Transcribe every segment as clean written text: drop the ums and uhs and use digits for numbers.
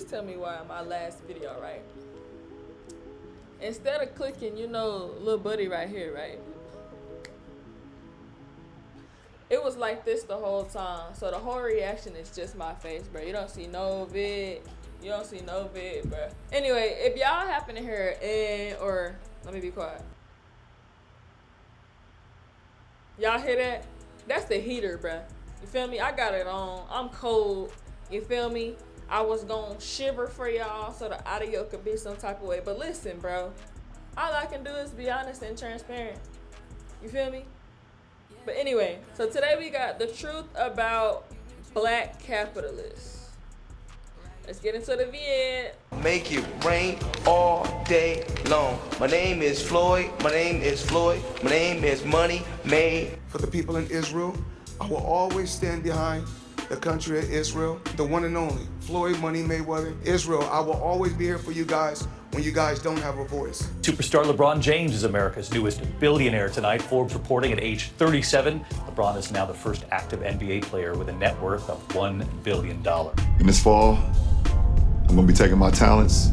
tell me why in my last video, right? Instead of clicking, you know, little buddy right here, right? It was like this the whole time. So the whole reaction is just my face, bro. You don't see no vid. You don't see no vid, bro. Anyway, if y'all happen to hear or let me be quiet. Y'all hear that? That's the heater, bro. You feel me? I got it on. I'm cold. You feel me? I was gonna shiver for y'all so the audio could be some type of way. But listen, bro. All I can do is be honest and transparent. You feel me? But anyway, so today we got the truth about black capitalists. Let's get into the vid. Make it rain all day long. My name is Floyd. My name is Floyd. My name is Money Made. For the people in Israel, I will always stand behind the country of Israel, the one and only Floyd Money Mayweather. Israel, I will always be here for you guys when you guys don't have a voice. Superstar LeBron James is America's newest billionaire tonight. Forbes reporting at age 37, LeBron is now the first active NBA player with a net worth of $1 billion. In this fall, I'm gonna be taking my talents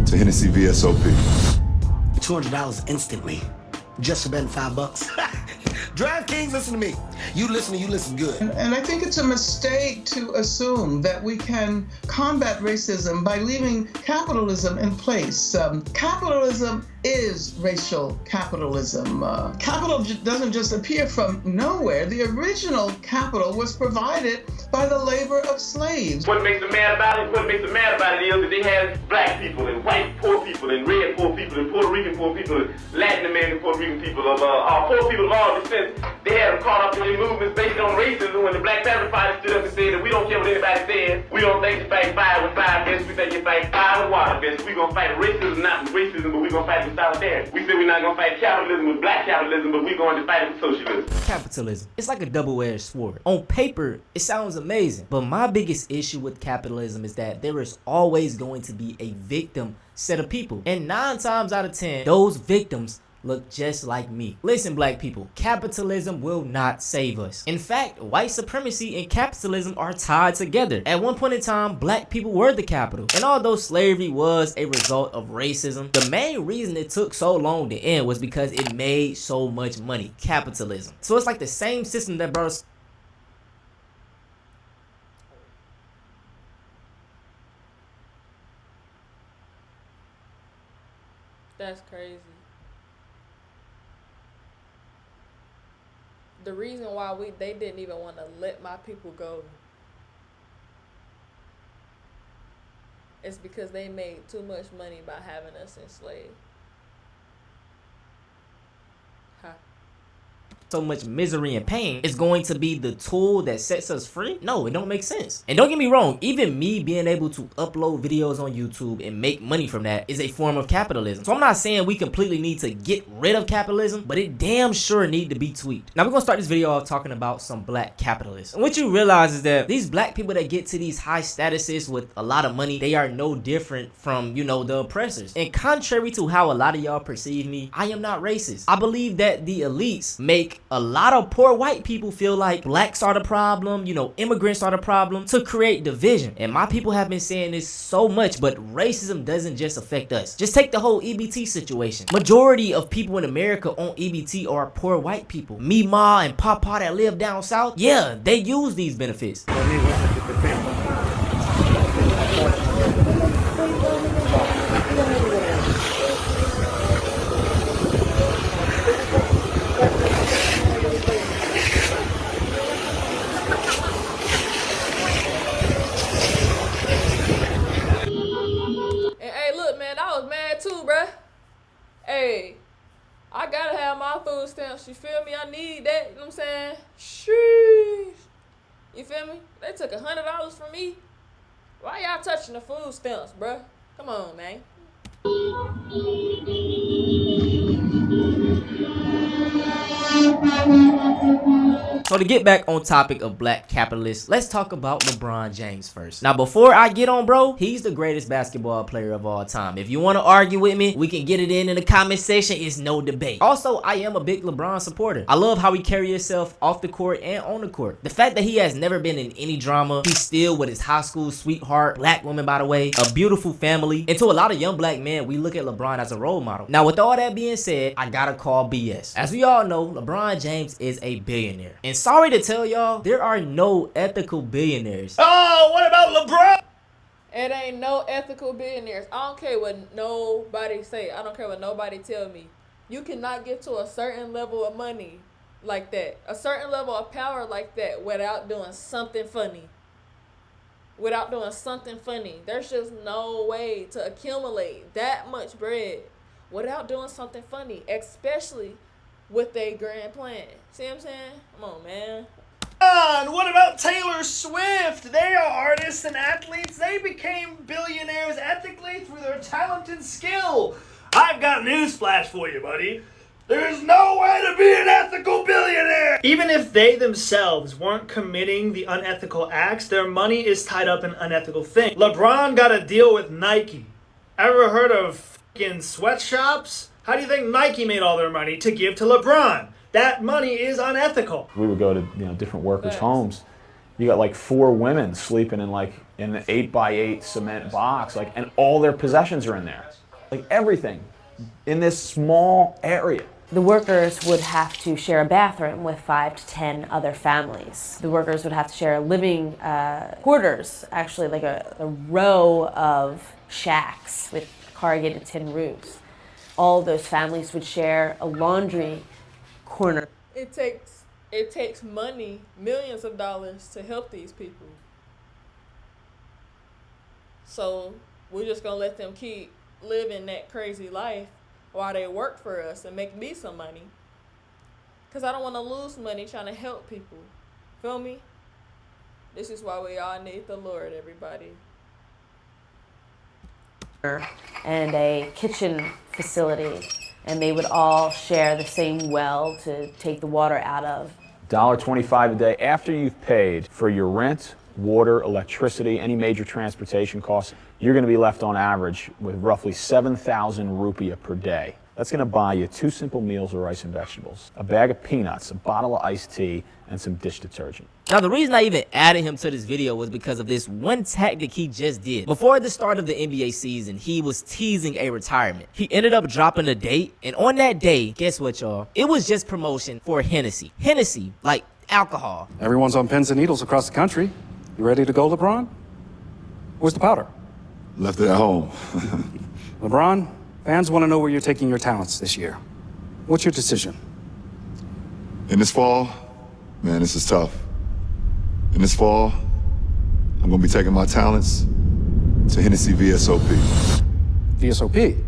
to Hennessy VSOP. $200 instantly. Just for betting $5. DraftKings, listen to me. You listen good. And I think it's a mistake to assume that we can combat racism by leaving capitalism in place. Capitalism is racial capitalism. Capital doesn't just appear from nowhere. The original capital was provided by the labor of slaves. What makes them mad about it is that they have black people and white poor people and red poor people and Puerto Rican poor people and Latin American Puerto Rican people, poor people of all descent. They had them caught up in their movements based on racism when the Black Panther Party stood up and said that we don't care what anybody says. We don't think you fight fire with fire fists. We think you fight fire with water fists. We're going to fight racism, not with racism, but we're going to fight with solidarity. We said we're not going to fight capitalism with black capitalism, but we're going to fight it with socialism. Capitalism. It's like a double-edged sword. On paper, it sounds amazing. But my biggest issue with capitalism is that there is always going to be a victim set of people. And 9 times out of 10, those victims look just like me. Listen, black people, capitalism will not save us. In fact, white supremacy and capitalism are tied together. At one point in time, black people were the capital. And although slavery was a result of racism, the main reason it took so long to end was because it made so much money. Capitalism. So it's like the same system that brought us. That's crazy. The reason why they didn't even want to let my people go is because they made too much money by having us enslaved. Huh. So much misery and pain is going to be the tool that sets us free? No, it don't make sense. And don't get me wrong, even me being able to upload videos on YouTube and make money from that is a form of capitalism. So I'm not saying we completely need to get rid of capitalism, but it damn sure need to be tweaked. Now we're gonna start this video off talking about some black capitalists. And what you realize is that these black people that get to these high statuses with a lot of money, they are no different from, you know, the oppressors. And contrary to how a lot of y'all perceive me, I am not racist. I believe that the elites make a lot of poor white people feel like blacks are the problem, you know, immigrants are the problem, to create division. And my people have been saying this so much, but racism doesn't just affect us. Just take the whole EBT situation. Majority of people in America on EBT are poor white people. Me, Ma, and Papa that live down south, yeah, they use these benefits. Hey, I gotta have my food stamps, you feel me? I need that, you know what I'm saying? Sheesh. You feel me? They took $100 from me. Why y'all touching the food stamps, bruh? Come on, man. So to get back on topic of black capitalists, let's talk about LeBron James first. Now before I get on, bro, he's the greatest basketball player of all time. If you want to argue with me, we can get it in the comment section. It's no debate. Also, I am a big LeBron supporter. I love how he carries himself off the court and on the court. The fact that he has never been in any drama, he's still with his high school sweetheart, black woman by the way, a beautiful family, and to a lot of young black men, we look at LeBron as a role model. Now with all that being said, I gotta call BS. As we all know, LeBron James is a billionaire. And sorry to tell y'all, there are no ethical billionaires. Oh, what about LeBron? It ain't no ethical billionaires. I don't care what nobody say. I don't care what nobody tell me. You cannot get to a certain level of money like that, a certain level of power like that without doing something funny. Without doing something funny. There's just no way to accumulate that much bread without doing something funny, especially with a grand plan. See what I'm saying? Come on, man. And what about Taylor Swift? They are artists and athletes. They became billionaires ethically through their talent and skill. I've got news flash for you, buddy. There's no way to be an ethical billionaire! Even if they themselves weren't committing the unethical acts, their money is tied up in unethical things. LeBron got a deal with Nike. Ever heard of f***ing sweatshops? How do you think Nike made all their money to give to LeBron? That money is unethical. We would go to different workers' homes. You got like 4 women sleeping in an 8x8 cement box, and all their possessions are in there, everything in this small area. The workers would have to share a bathroom with 5 to 10 other families. The workers would have to share living quarters, actually like a row of shacks with corrugated tin roofs. All those families would share a laundry corner. It takes money, millions of dollars to help these people. So we're just gonna let them keep living that crazy life while they work for us and make me some money. Because I don't want to lose money trying to help people. Feel me? This is why we all need the Lord, everybody. And a kitchen facility, and they would all share the same well to take the water out of. $1.25 a day after you've paid for your rent, water, electricity, any major transportation costs, you're going to be left on average with roughly 7,000 rupiah per day. That's going to buy you 2 simple meals of rice and vegetables, a bag of peanuts, a bottle of iced tea, and some dish detergent. Now the reason I even added him to this video was because of this one tactic he just did. Before the start of the NBA season, he was teasing a retirement. He ended up dropping a date, and on that day, guess what, y'all? It was just promotion for Hennessy. Hennessy, like alcohol. Everyone's on pins and needles across the country. You ready to go, LeBron? Where's the powder? Left it at home. LeBron, fans want to know where you're taking your talents this year. What's your decision? In this fall, man, this is tough. In this fall, I'm gonna be taking my talents to Hennessy VSOP. VSOP?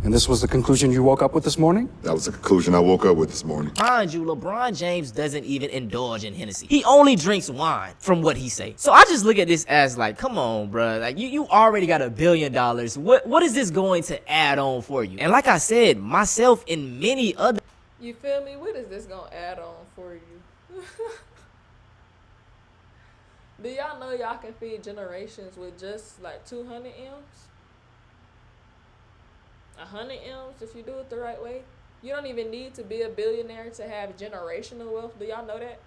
And this was the conclusion you woke up with this morning? That was the conclusion I woke up with this morning. Mind you, LeBron James doesn't even indulge in Hennessy. He only drinks wine, from what he say. So I just look at this as like, come on, bro. Like you already got $1 billion. What is this going to add on for you? And like I said, myself and many other. You feel me? What is this gonna add on for you? Do y'all know y'all can feed generations with just like 200 M's? 100 M's if you do it the right way. You don't even need to be a billionaire to have generational wealth. Do y'all know that?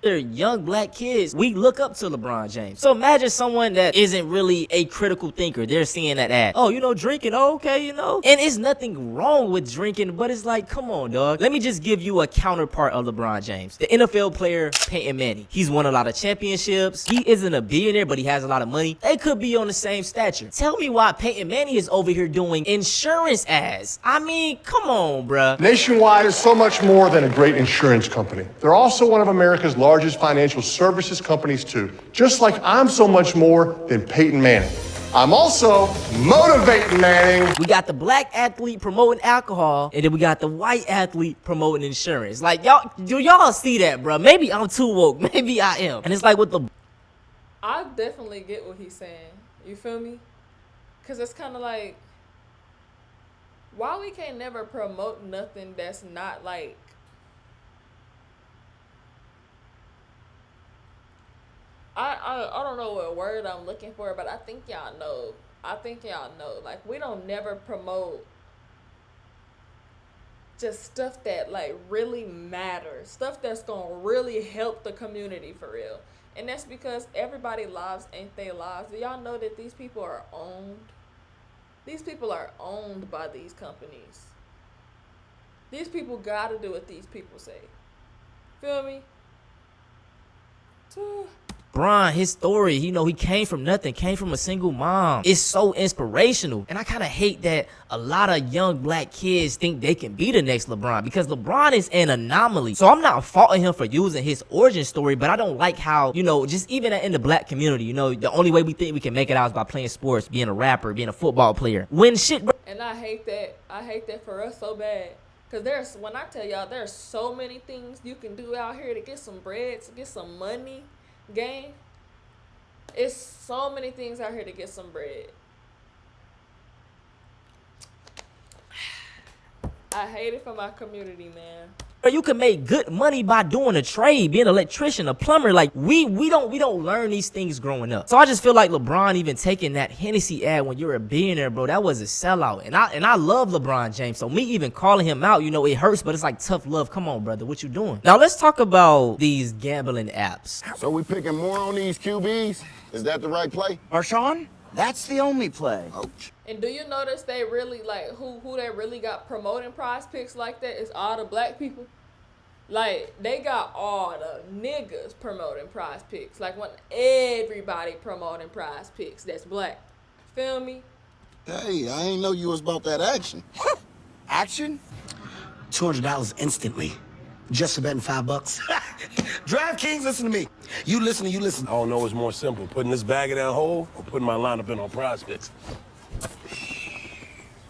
Young black kids, we look up to LeBron James. So imagine someone that isn't really a critical thinker. They're seeing that ad. Oh, drinking, okay, And it's nothing wrong with drinking, but it's like, come on, dog. Let me just give you a counterpart of LeBron James. The NFL player, Peyton Manning. He's won a lot of championships. He isn't a billionaire, but he has a lot of money. They could be on the same stature. Tell me why Peyton Manning is over here doing insurance ads. I mean, come on, bruh. Nationwide is so much more than a great insurance company. They're also one of America's largest financial services companies too. Just like I'm so much more than Peyton Manning. I'm also motivating Manning. We got the black athlete promoting alcohol, and then we got the white athlete promoting insurance. Like, do y'all see that, bro? Maybe I'm too woke. Maybe I am. And it's like with the... I definitely get what he's saying. You feel me? Because it's kind of like... Why we can't never promote nothing that's not like, I don't know what word I'm looking for, but I think y'all know. Like, we don't never promote just stuff that like really matters, stuff that's gonna really help the community for real. And that's because everybody's lives ain't their lives. Do y'all know that these people are owned? These people are owned by these companies. These people gotta do what these people say. Feel me? Bron, his story, you know, he came from nothing, came from a single mom. It's so inspirational. And I kind of hate that a lot of young black kids think they can be the next LeBron, because LeBron is an anomaly. So I'm not faulting him for using his origin story, but I don't like how, you know, just even in the black community, you know, the only way we think we can make it out is by playing sports, being a rapper, being a football player. When shit, bro. And I hate that for us so bad. Because when I tell y'all, there's so many things you can do out here to get some bread, to get some money. Gang, it's so many things out here to get some bread. I hate it for my community, man. You can make good money by doing a trade, being an electrician, a plumber. Like we don't learn these things growing up. So I just feel like LeBron even taking that Hennessy ad when you're a billionaire, bro, that was a sellout. And I love LeBron James. So me even calling him out, you know, it hurts, but it's like tough love. Come on, brother, what you doing? Now let's talk about these gambling apps. So we picking more on these QBs? Is that the right play? Marshawn, that's the only play. Ouch. And do you notice they really like who they really got promoting prize picks like that is all the black people? Like, they got all the niggas promoting prize picks. Like, when everybody promoting prize picks that's black. Feel me? Hey, I ain't know you was about that action. Action? $200 instantly. Just for betting $5. DraftKings, listen to me. You listen. I don't know what's more simple, putting this bag in that hole or putting my lineup in on prize picks.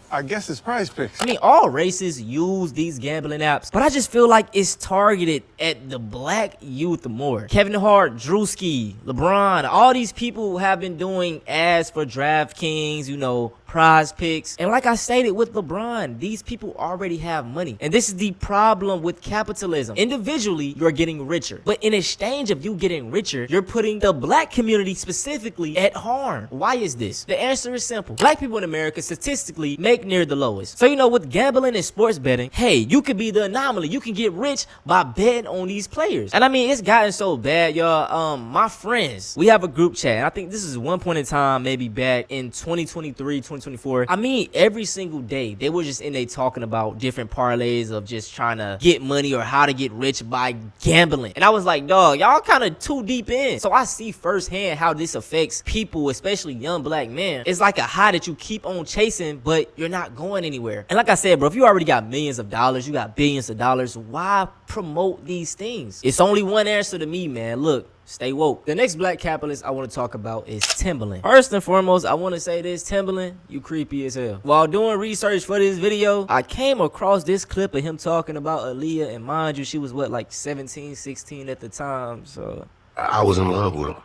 I guess it's prize picks. I mean, all races use these gambling apps, but I just feel like it's targeted at the black youth more. Kevin Hart, Drewski, LeBron, all these people have been doing ads for DraftKings, you know, prize picks. And like I stated with LeBron, these people already have money. And this is the problem with capitalism. Individually, you're getting richer. But in exchange of you getting richer, you're putting the black community specifically at harm. Why is this? The answer is simple. Black people in America statistically make near the lowest. So, you know, with gambling and sports betting, hey, you could be the anomaly. You can get rich by betting on these players. And I mean, it's gotten so bad, y'all. My friends, we have a group chat. And I think this is one point in time, maybe back in 2023, 2024. I mean, every single day, they were just in there talking about different parlays of just trying to get money or how to get rich by gambling. And I was like, dog, y'all kind of too deep in. So I see firsthand how this affects people, especially young black men. It's like a high that you keep on chasing, but you're not going anywhere. And like I said, bro, if you already got millions of dollars, you got billions of dollars, why promote these things? It's only one answer to me, man. Look, stay woke. The next black capitalist I want to talk about is Timbaland. First and foremost, I want to say this, Timbaland, you creepy as hell. While doing research for this video, I came across this clip of him talking about Aaliyah, and mind you, she was what, like 17, 16 at the time, so. I was in love with her.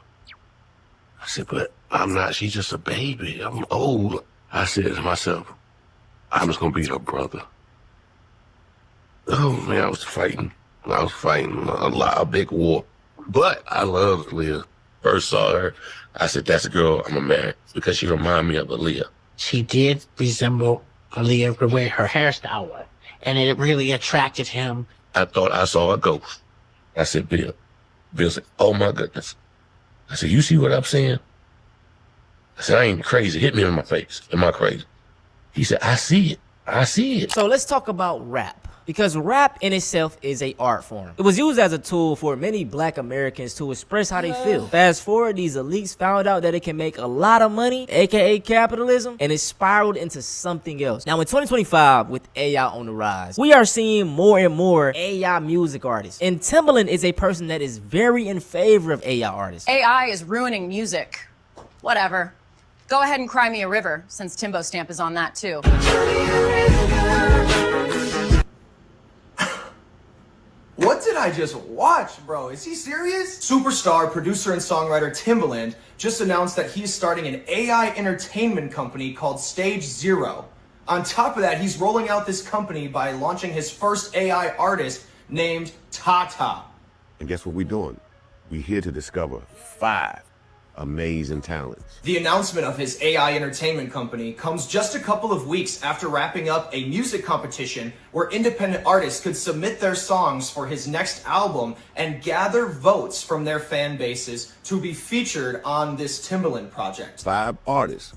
I said, but I'm not, she's just a baby. I'm old. I said to myself, I'm just gonna be her brother. Oh man, I was fighting a big war. But I loved Leah. First saw her, I said, that's a girl I'm gonna marry because she reminded me of Aaliyah. She did resemble Aaliyah the way her hairstyle was, and it really attracted him. I thought I saw a ghost. I said, Bill. Bill said, oh my goodness. I said, you see what I'm saying? I said, I ain't crazy. Hit me in my face. Am I crazy? He said, I see it. I see it. So let's talk about rap. Because rap in itself is an art form. It was used as a tool for many black Americans to express how they feel. Fast forward, these elites found out that it can make a lot of money, aka capitalism, and it spiraled into something else. Now in 2025, with AI on the rise, we are seeing more and more AI music artists. And Timbaland is a person that is very in favor of AI artists. AI is ruining music. Whatever. Go ahead and cry me a river, since Timbo Stamp is on that too. What did I just watch, bro? Is he serious? Superstar, producer, and songwriter Timbaland just announced that he's starting an AI entertainment company called Stage Zero. On top of that, he's rolling out this company by launching his first AI artist named Tata. And guess what we're doing? We're here to discover 5 amazing talents. The announcement of his AI entertainment company comes just a couple of weeks after wrapping up a music competition where independent artists could submit their songs for his next album and gather votes from their fan bases to be featured on this Timbaland project. 5 artists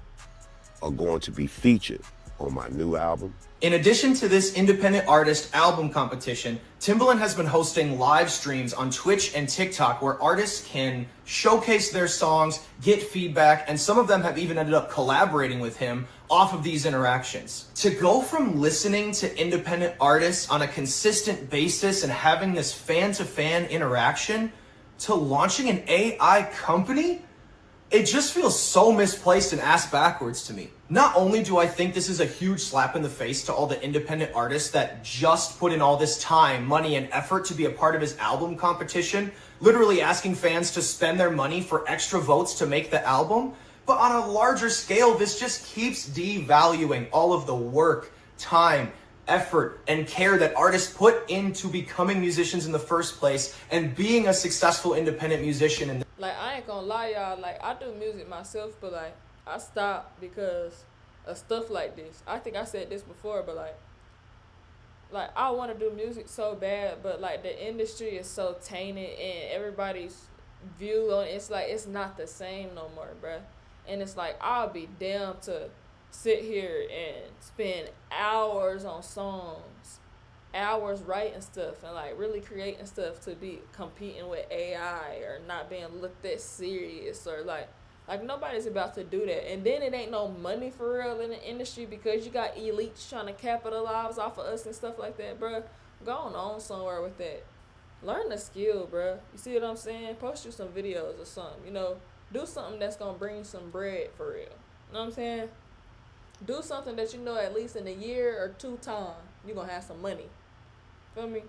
are going to be featured on my new album. In addition to this independent artist album competition, Timbaland has been hosting live streams on Twitch and TikTok where artists can showcase their songs, get feedback, and some of them have even ended up collaborating with him off of these interactions. To go from listening to independent artists on a consistent basis and having this fan-to-fan interaction to launching an AI company, it just feels so misplaced and ass backwards to me. Not only do I think this is a huge slap in the face to all the independent artists that just put in all this time, money, and effort to be a part of his album competition, literally asking fans to spend their money for extra votes to make the album, but on a larger scale, this just keeps devaluing all of the work, time, effort, and care that artists put into becoming musicians in the first place and being a successful independent musician. Like, I ain't gonna lie, y'all. Like, I do music myself, but, like, I stopped because of stuff like this. I think I said this before, but, like I want to do music so bad, but, like, the industry is so tainted and everybody's view on it's, like, it's not the same no more, bruh. And it's, like, I'll be damned to sit here and spend hours on songs, hours writing stuff and, like, really creating stuff to be competing with AI or not being looked at serious or, like nobody's about to do that. And then it ain't no money for real in the industry because you got elites trying to capitalize off of us and stuff like that, bruh. Go on somewhere with that. Learn the skill, bruh. You see what I'm saying? Post you some videos or something, you know. Do something that's gonna bring some bread for real. You know what I'm saying? Do something that you know at least in a year or 2 time you're gonna have some money. Feel me?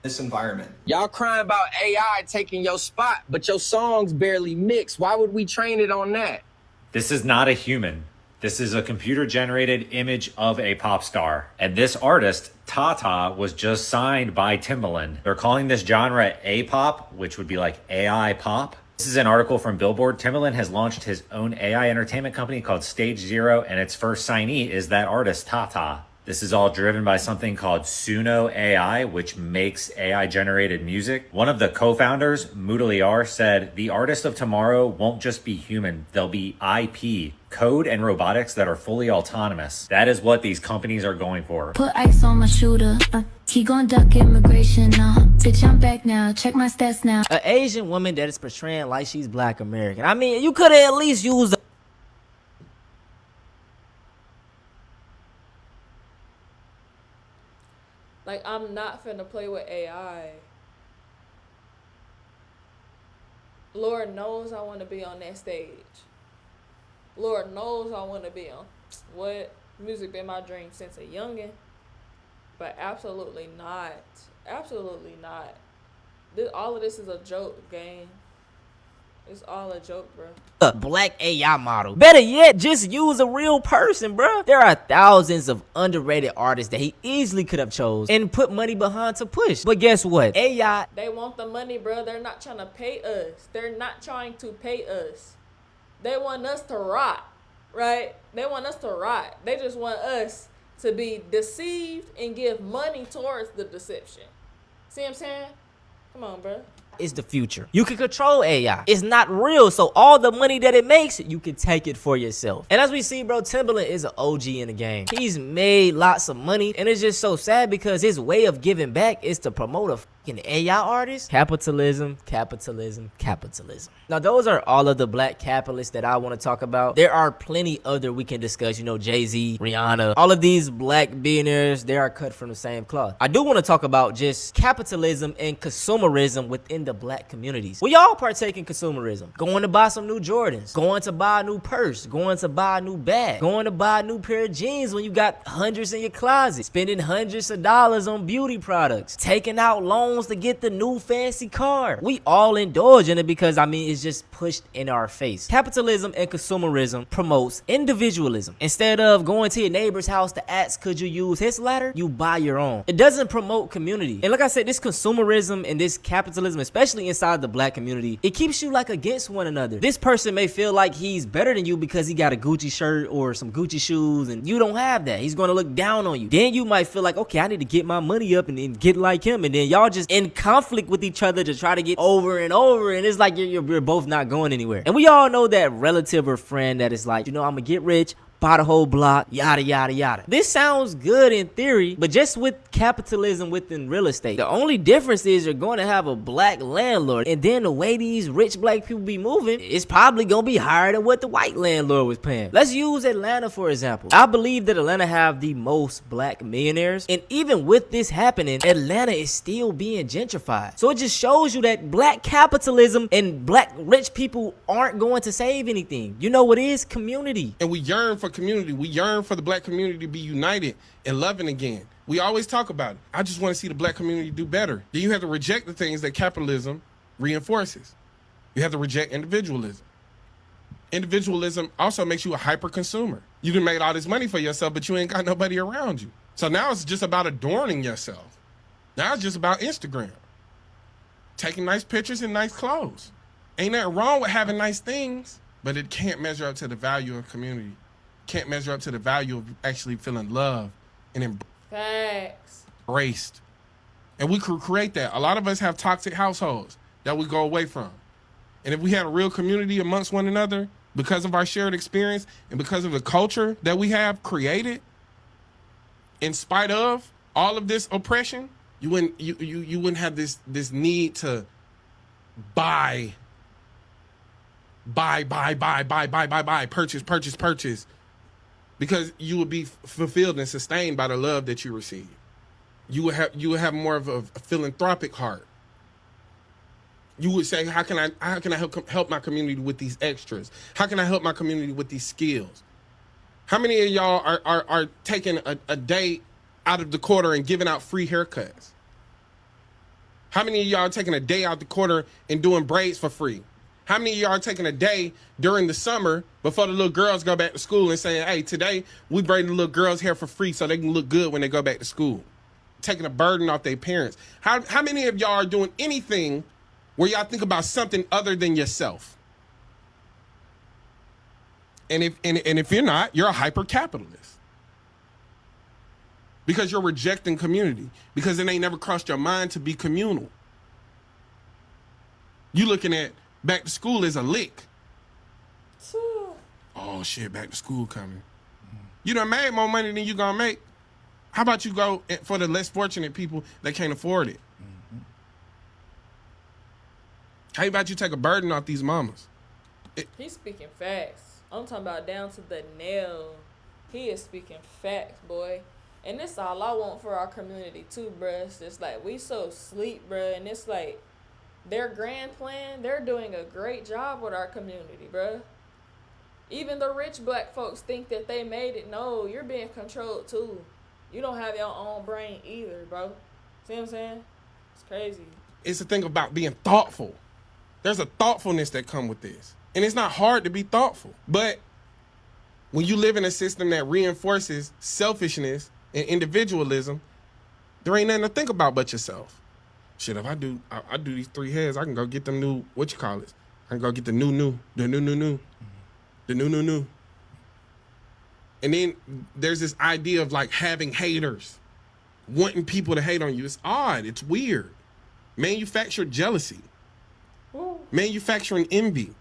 This environment. Y'all crying about AI taking your spot, but your songs barely mix. Why would we train it on that? This is not a human. This is a computer-generated image of a pop star. And this artist, Tata, was just signed by Timbaland. They're calling this genre A-pop, which would be like AI pop. This is an article from Billboard. Timbaland has launched his own AI entertainment company called Stage Zero, and its first signee is that artist, Tata. This is all driven by something called Suno AI, which makes AI-generated music. One of the co-founders, Mudaliar, said, "The artists of tomorrow won't just be human, they'll be IP, code and robotics that are fully autonomous." That is what these companies are going for. Put ice on my shooter. He gon' duck immigration now. Bitch, I'm back now. Check my stats now. An Asian woman that is portraying like she's Black American. I mean, you could have at least used a Like, I'm not finna play with AI. Lord knows I want to be on that stage. Lord knows I want to be on what music been my dream since a youngin', but absolutely not. Absolutely not. All of this is a joke, gang. It's all a joke, bro. A Black AI model. Better yet, just use a real person, bro. There are thousands of underrated artists that he easily could have chose and put money behind to push. But guess what? AI. They want the money, bro. They're not trying to pay us. They're not trying to pay us. They want us to rot, right? They want us to rot. They just want us to be deceived and give money towards the deception. See what I'm saying? Come on, bro. Is the future. You can control AI. It's not real, so all the money that it makes, you can take it for yourself. And as we see, bro, Timbaland is an OG in the game. He's made lots of money, and it's just so sad because his way of giving back is to promote a fucking AI artist. Capitalism, capitalism, capitalism. Now, those are all of the Black capitalists that I want to talk about. There are plenty other we can discuss, you know, Jay-Z, Rihanna, all of these Black billionaires, they are cut from the same cloth. I do want to talk about just capitalism and consumerism within the Black communities. We all partake in consumerism. Going to buy some new Jordans, going to buy a new purse, going to buy a new bag, going to buy a new pair of jeans when you got hundreds in your closet, spending hundreds of dollars on beauty products, taking out loans loans to get the new fancy car. We all indulge in it because, I mean, it's just pushed in our face. Capitalism and consumerism promotes individualism. Instead of going to your neighbor's house to ask, could you use his ladder? You buy your own. It doesn't promote community. And like I said, this consumerism and this capitalism, especially inside the black community, it keeps you like against one another. This person may feel like he's better than you because he got a Gucci shirt or some Gucci shoes and you don't have that. He's gonna look down on you. Then you might feel like, okay, I need to get my money up and then get like him. And then y'all just in conflict with each other to try to get over and over. And it's like you're both not going anywhere. And we all know that relative or friend that is like, you know, I'm gonna get rich, buy the whole block, yada, yada, yada. This sounds good in theory, but just with capitalism within real estate, the only difference is you're going to have a black landlord. And then the way these rich black people be moving, it's probably going to be higher than what the white landlord was paying. Let's use Atlanta, for example. I believe that Atlanta have the most black millionaires. And even with this happening, Atlanta is still being gentrified. So it just shows you that black capitalism and black rich people aren't going to save anything. You know what is? Community. And we yearn for community. We yearn for the black community to be united and loving again. We always talk about it. I just want to see the black community do better. Then you have to reject the things that capitalism reinforces. You have to reject individualism. Individualism also makes you a hyper consumer. You done made all this money for yourself, but you ain't got nobody around you. So now it's just about adorning yourself. Now it's just about Instagram. Taking nice pictures and nice clothes. Ain't nothing wrong with having nice things, but it can't measure up to the value of community. Can't measure up to the value of actually feeling loved and embraced. And we could create that. A lot of us have toxic households that we go away from. And if we had a real community amongst one another, because of our shared experience and because of the culture that we have created, in spite of all of this oppression, you wouldn't have this need to buy, purchase. Because you would be fulfilled and sustained by the love that you receive. You would have more of a philanthropic heart. You would say, how can I help my community with these extras? How can I help my community with these skills? How many of y'all are taking a day out of the quarter and giving out free haircuts? How many of y'all are taking a day out the quarter and doing braids for free? How many of y'all are taking a day during the summer before the little girls go back to school and saying, hey, today we braid the little girls' hair for free so they can look good when they go back to school? Taking a burden off their parents. How many of y'all are doing anything where y'all think about something other than yourself? And if you're not, you're a hyper-capitalist. Because you're rejecting community. Because it ain't never crossed your mind to be communal. You looking at back to school as a lick. Oh shit, back to school coming. You done made more money than you gonna make. How about you go for the less fortunate people that can't afford it? How about you take a burden off these mamas? He's speaking facts. I'm talking about down to the nail. He is speaking facts, boy. And this all I want for our community too, bruh. It's just like we so sleep, bruh. And it's like their grand plan, they're doing a great job with our community, bruh. Even the rich black folks think that they made it. No, you're being controlled too. You don't have your own brain either, bro. See what I'm saying? It's crazy. It's the thing about being thoughtful. There's a thoughtfulness that comes with this. And it's not hard to be thoughtful. But when you live in a system that reinforces selfishness and individualism, there ain't nothing to think about but yourself. Shit, if I do these 3 heads, I can go get them new, I can go get the new. And then there's this idea of like having haters, wanting people to hate on you. It's odd, it's weird. Manufactured jealousy, manufacturing envy,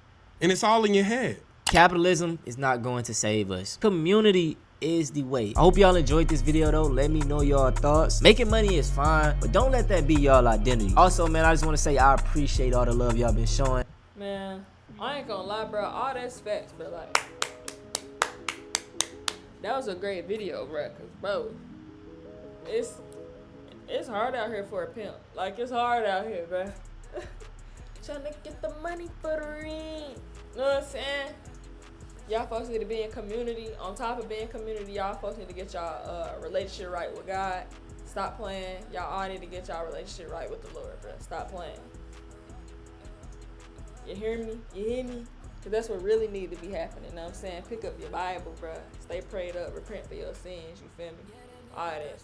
and it's all in your head. Capitalism is not going to save us. Community is the way. I hope y'all enjoyed this video though. Let me know y'all thoughts. Making money is fine, but don't let that be y'all identity. Also, man, I just want to say I appreciate all the love y'all been showing. Man, I ain't gonna lie, bro. All that's facts, but like, that was a great video, bro. Cause bro, it's hard out here for a pimp. Like, it's hard out here, bro. Trying to get the money for the rent. Know what I'm saying? Y'all folks need to be in community. On top of being community, y'all folks need to get y'all relationship right with God. Stop playing. Y'all all need to get y'all relationship right with the Lord, bro. Stop playing. You hear me? You hear me? Cause that's what really need to be happening. You know what I'm saying? Pick up your Bible, bro. Stay prayed up. Repent for your sins. You feel me? All that.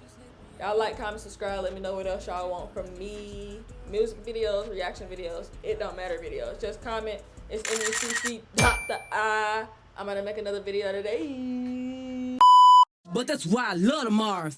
Y'all like, comment, subscribe. Let me know what else y'all want from me. Music videos, reaction videos. It don't matter videos. Just comment. It's NEWREACTION. I'm gonna make another video today. But that's why I love the Mars.